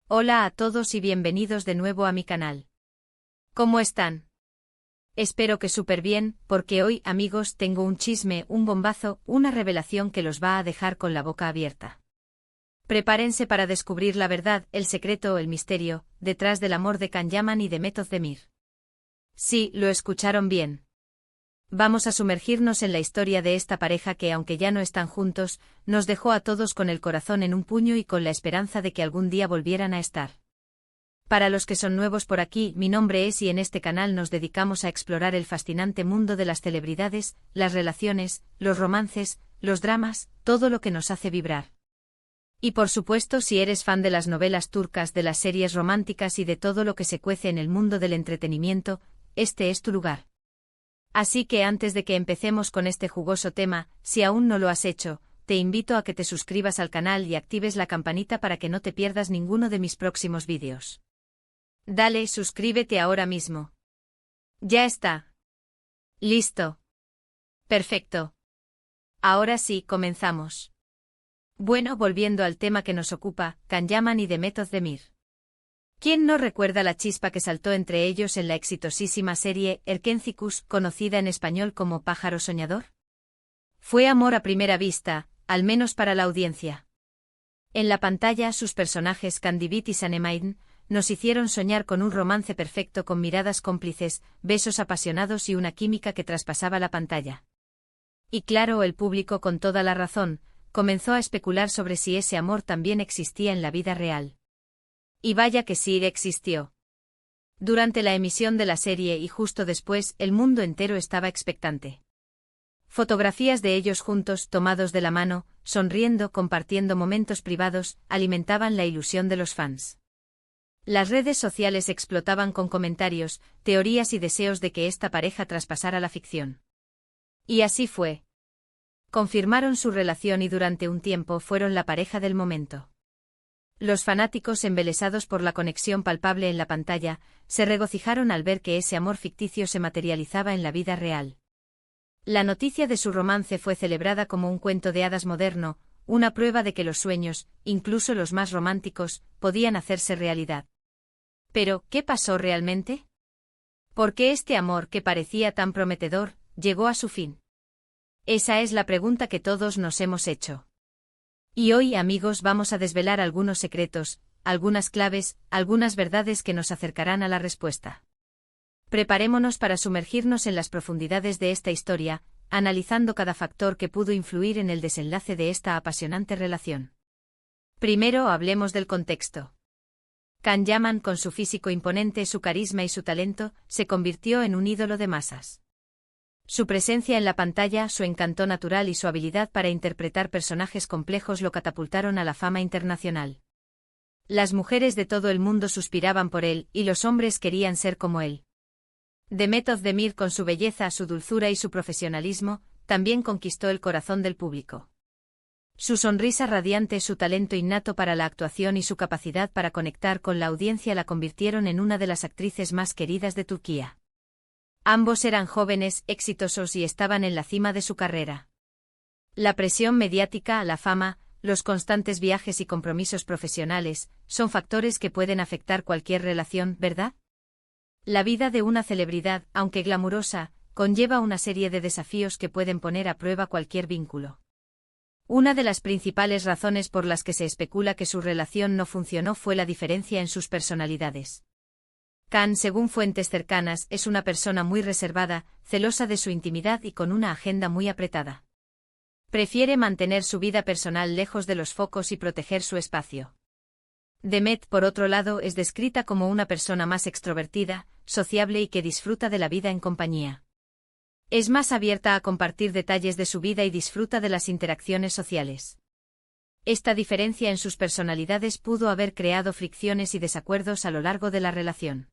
Hola a todos y bienvenidos de nuevo a mi canal. ¿Cómo están? Espero que súper bien, porque hoy, amigos, tengo un chisme, un bombazo, una revelación que los va a dejar con la boca abierta. Prepárense para descubrir la verdad, el secreto o el misterio, detrás del amor de Can Yaman y de Meth Özdemir. Sí, lo escucharon bien. Vamos a sumergirnos en la historia de esta pareja que, aunque ya no están juntos, nos dejó a todos con el corazón en un puño y con la esperanza de que algún día volvieran a estar. Para los que son nuevos por aquí, mi nombre es y en este canal nos dedicamos a explorar el fascinante mundo de las celebridades, las relaciones, los romances, los dramas, todo lo que nos hace vibrar. Y por supuesto, si eres fan de las novelas turcas, de las series románticas y de todo lo que se cuece en el mundo del entretenimiento, este es tu lugar. Así que antes de que empecemos con este jugoso tema, si aún no lo has hecho, te invito a que te suscribas al canal y actives la campanita para que no te pierdas ninguno de mis próximos vídeos. Dale, suscríbete ahora mismo. Ya está. Listo. Perfecto. Ahora sí, comenzamos. Bueno, volviendo al tema que nos ocupa, Can Yaman y Meth Özdemir. ¿Quién no recuerda la chispa que saltó entre ellos en la exitosísima serie Erkenci-Kuş, conocida en español como Pájaro Soñador? Fue amor a primera vista, al menos para la audiencia. En la pantalla, sus personajes Candivit y Sanemaiden nos hicieron soñar con un romance perfecto con miradas cómplices, besos apasionados y una química que traspasaba la pantalla. Y claro, el público, con toda la razón, comenzó a especular sobre si ese amor también existía en la vida real. Y vaya que sí existió. Durante la emisión de la serie y justo después, el mundo entero estaba expectante. Fotografías de ellos juntos, tomados de la mano, sonriendo, compartiendo momentos privados, alimentaban la ilusión de los fans. Las redes sociales explotaban con comentarios, teorías y deseos de que esta pareja traspasara la ficción. Y así fue. Confirmaron su relación y durante un tiempo fueron la pareja del momento. Los fanáticos, embelesados por la conexión palpable en la pantalla, se regocijaron al ver que ese amor ficticio se materializaba en la vida real. La noticia de su romance fue celebrada como un cuento de hadas moderno, una prueba de que los sueños, incluso los más románticos, podían hacerse realidad. Pero, ¿qué pasó realmente? ¿Por qué este amor que parecía tan prometedor llegó a su fin? Esa es la pregunta que todos nos hemos hecho. Y hoy, amigos, vamos a desvelar algunos secretos, algunas claves, algunas verdades que nos acercarán a la respuesta. Preparémonos para sumergirnos en las profundidades de esta historia, analizando cada factor que pudo influir en el desenlace de esta apasionante relación. Primero, hablemos del contexto. Can Yaman, con su físico imponente, su carisma y su talento, se convirtió en un ídolo de masas. Su presencia en la pantalla, su encanto natural y su habilidad para interpretar personajes complejos lo catapultaron a la fama internacional. Las mujeres de todo el mundo suspiraban por él, y los hombres querían ser como él. Meth Özdemir, con su belleza, su dulzura y su profesionalismo, también conquistó el corazón del público. Su sonrisa radiante, su talento innato para la actuación y su capacidad para conectar con la audiencia la convirtieron en una de las actrices más queridas de Turquía. Ambos eran jóvenes, exitosos y estaban en la cima de su carrera. La presión mediática, la fama, los constantes viajes y compromisos profesionales, son factores que pueden afectar cualquier relación, ¿verdad? La vida de una celebridad, aunque glamurosa, conlleva una serie de desafíos que pueden poner a prueba cualquier vínculo. Una de las principales razones por las que se especula que su relación no funcionó fue la diferencia en sus personalidades. Can, según fuentes cercanas, es una persona muy reservada, celosa de su intimidad y con una agenda muy apretada. Prefiere mantener su vida personal lejos de los focos y proteger su espacio. Meth, por otro lado, es descrita como una persona más extrovertida, sociable y que disfruta de la vida en compañía. Es más abierta a compartir detalles de su vida y disfruta de las interacciones sociales. Esta diferencia en sus personalidades pudo haber creado fricciones y desacuerdos a lo largo de la relación.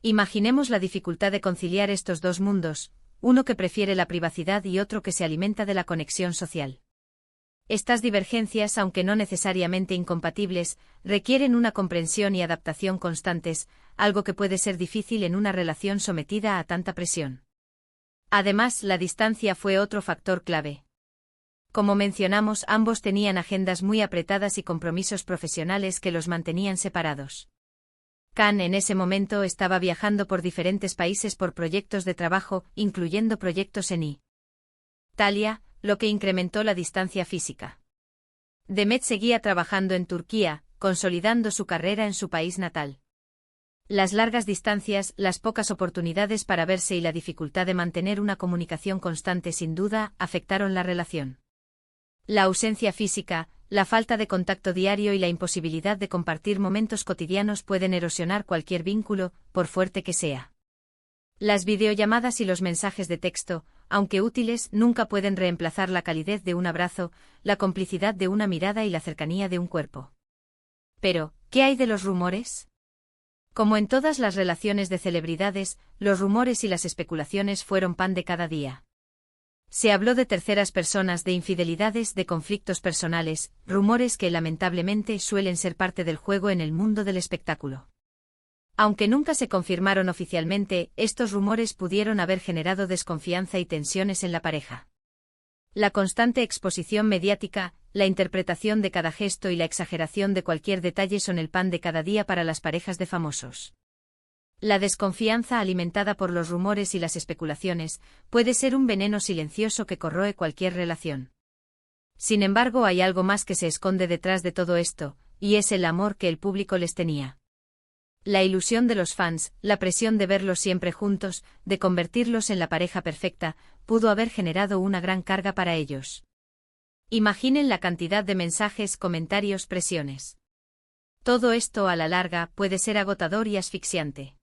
Imaginemos la dificultad de conciliar estos dos mundos, uno que prefiere la privacidad y otro que se alimenta de la conexión social. Estas divergencias, aunque no necesariamente incompatibles, requieren una comprensión y adaptación constantes, algo que puede ser difícil en una relación sometida a tanta presión. Además, la distancia fue otro factor clave. Como mencionamos, ambos tenían agendas muy apretadas y compromisos profesionales que los mantenían separados. Can en ese momento estaba viajando por diferentes países por proyectos de trabajo, incluyendo proyectos en Italia, lo que incrementó la distancia física. Demet seguía trabajando en Turquía, consolidando su carrera en su país natal. Las largas distancias, las pocas oportunidades para verse y la dificultad de mantener una comunicación constante sin duda afectaron la relación. La ausencia física, la falta de contacto diario y la imposibilidad de compartir momentos cotidianos pueden erosionar cualquier vínculo, por fuerte que sea. Las videollamadas y los mensajes de texto, aunque útiles, nunca pueden reemplazar la calidez de un abrazo, la complicidad de una mirada y la cercanía de un cuerpo. Pero, ¿qué hay de los rumores? Como en todas las relaciones de celebridades, los rumores y las especulaciones fueron pan de cada día. Se habló de terceras personas, de infidelidades, de conflictos personales, rumores que lamentablemente suelen ser parte del juego en el mundo del espectáculo. Aunque nunca se confirmaron oficialmente, estos rumores pudieron haber generado desconfianza y tensiones en la pareja. La constante exposición mediática, la interpretación de cada gesto y la exageración de cualquier detalle son el pan de cada día para las parejas de famosos. La desconfianza alimentada por los rumores y las especulaciones puede ser un veneno silencioso que corroe cualquier relación. Sin embargo, hay algo más que se esconde detrás de todo esto, y es el amor que el público les tenía. La ilusión de los fans, la presión de verlos siempre juntos, de convertirlos en la pareja perfecta, pudo haber generado una gran carga para ellos. Imaginen la cantidad de mensajes, comentarios, presiones. Todo esto a la larga puede ser agotador y asfixiante.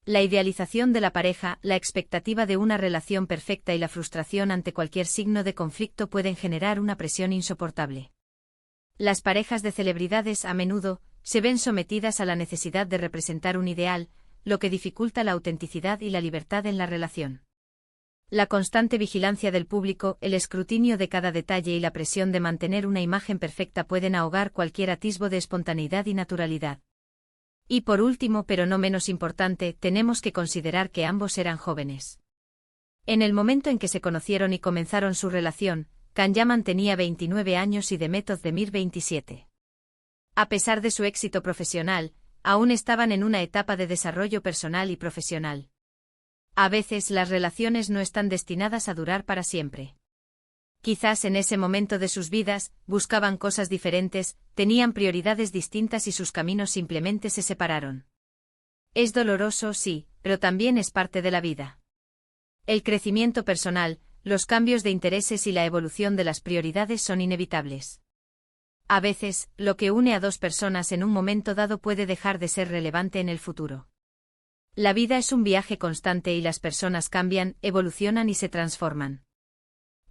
La idealización de la pareja, la expectativa de una relación perfecta y la frustración ante cualquier signo de conflicto pueden generar una presión insoportable. Las parejas de celebridades a menudo se ven sometidas a la necesidad de representar un ideal, lo que dificulta la autenticidad y la libertad en la relación. La constante vigilancia del público, el escrutinio de cada detalle y la presión de mantener una imagen perfecta pueden ahogar cualquier atisbo de espontaneidad y naturalidad. Y por último, pero no menos importante, tenemos que considerar que ambos eran jóvenes. En el momento en que se conocieron y comenzaron su relación, Can Yaman tenía 29 años y Demet Özdemir 27. A pesar de su éxito profesional, aún estaban en una etapa de desarrollo personal y profesional. A veces las relaciones no están destinadas a durar para siempre. Quizás en ese momento de sus vidas, buscaban cosas diferentes, tenían prioridades distintas y sus caminos simplemente se separaron. Es doloroso, sí, pero también es parte de la vida. El crecimiento personal, los cambios de intereses y la evolución de las prioridades son inevitables. A veces, lo que une a dos personas en un momento dado puede dejar de ser relevante en el futuro. La vida es un viaje constante y las personas cambian, evolucionan y se transforman.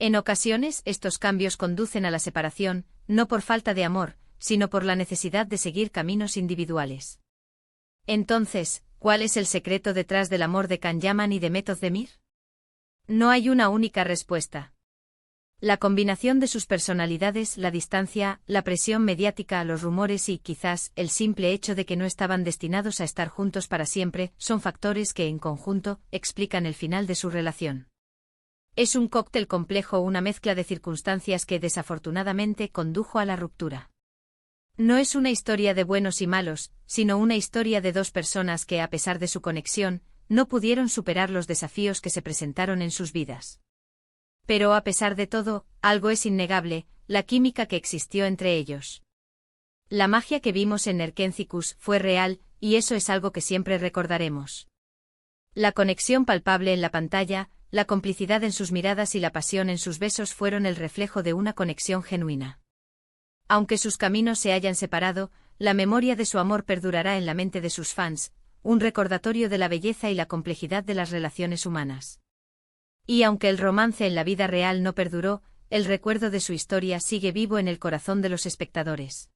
En ocasiones, estos cambios conducen a la separación, no por falta de amor, sino por la necesidad de seguir caminos individuales. Entonces, ¿cuál es el secreto detrás del amor de Can Yaman y Demet Özdemir? No hay una única respuesta. La combinación de sus personalidades, la distancia, la presión mediática, los rumores y, quizás, el simple hecho de que no estaban destinados a estar juntos para siempre, son factores que, en conjunto, explican el final de su relación. Es un cóctel complejo, una mezcla de circunstancias que desafortunadamente condujo a la ruptura. No es una historia de buenos y malos, sino una historia de dos personas que, a pesar de su conexión, no pudieron superar los desafíos que se presentaron en sus vidas. Pero a pesar de todo, algo es innegable, la química que existió entre ellos. La magia que vimos en Erkenciskus fue real, y eso es algo que siempre recordaremos. La conexión palpable en la pantalla, la complicidad en sus miradas y la pasión en sus besos fueron el reflejo de una conexión genuina. Aunque sus caminos se hayan separado, la memoria de su amor perdurará en la mente de sus fans, un recordatorio de la belleza y la complejidad de las relaciones humanas. Y aunque el romance en la vida real no perduró, el recuerdo de su historia sigue vivo en el corazón de los espectadores.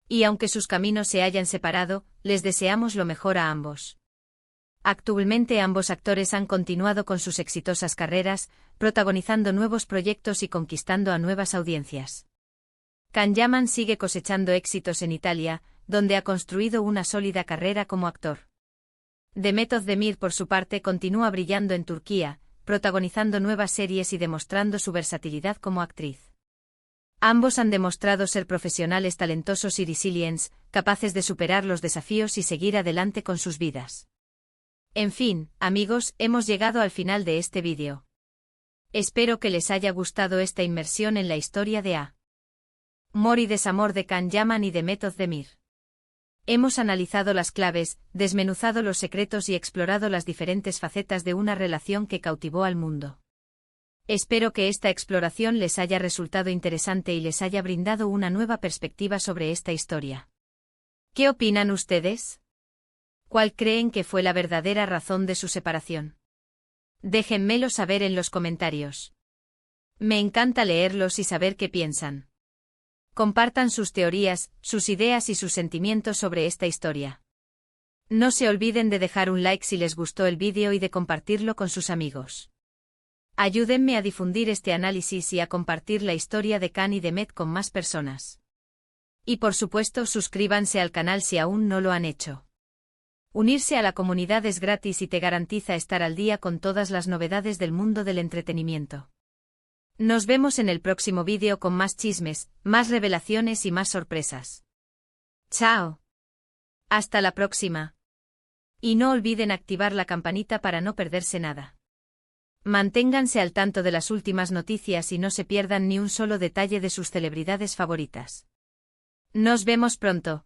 Y aunque sus caminos se hayan separado, les deseamos lo mejor a ambos. Actualmente ambos actores han continuado con sus exitosas carreras, protagonizando nuevos proyectos y conquistando a nuevas audiencias. Can Yaman sigue cosechando éxitos en Italia, donde ha construido una sólida carrera como actor. Demet Özdemir, por su parte, continúa brillando en Turquía, protagonizando nuevas series y demostrando su versatilidad como actriz. Ambos han demostrado ser profesionales talentosos y resilientes, capaces de superar los desafíos y seguir adelante con sus vidas. En fin, amigos, hemos llegado al final de este vídeo. Espero que les haya gustado esta inmersión en la historia de amor y desamor de Can Yaman y de Mehmet Özdemir. Hemos analizado las claves, desmenuzado los secretos y explorado las diferentes facetas de una relación que cautivó al mundo. Espero que esta exploración les haya resultado interesante y les haya brindado una nueva perspectiva sobre esta historia. ¿Qué opinan ustedes? ¿Cuál creen que fue la verdadera razón de su separación? Déjenmelo saber en los comentarios. Me encanta leerlos y saber qué piensan. Compartan sus teorías, sus ideas y sus sentimientos sobre esta historia. No se olviden de dejar un like si les gustó el vídeo y de compartirlo con sus amigos. Ayúdenme a difundir este análisis y a compartir la historia de Can y de Mehmet con más personas. Y por supuesto, suscríbanse al canal si aún no lo han hecho. Unirse a la comunidad es gratis y te garantiza estar al día con todas las novedades del mundo del entretenimiento. Nos vemos en el próximo vídeo con más chismes, más revelaciones y más sorpresas. ¡Chao! Hasta la próxima. Y no olviden activar la campanita para no perderse nada. Manténganse al tanto de las últimas noticias y no se pierdan ni un solo detalle de sus celebridades favoritas. Nos vemos pronto.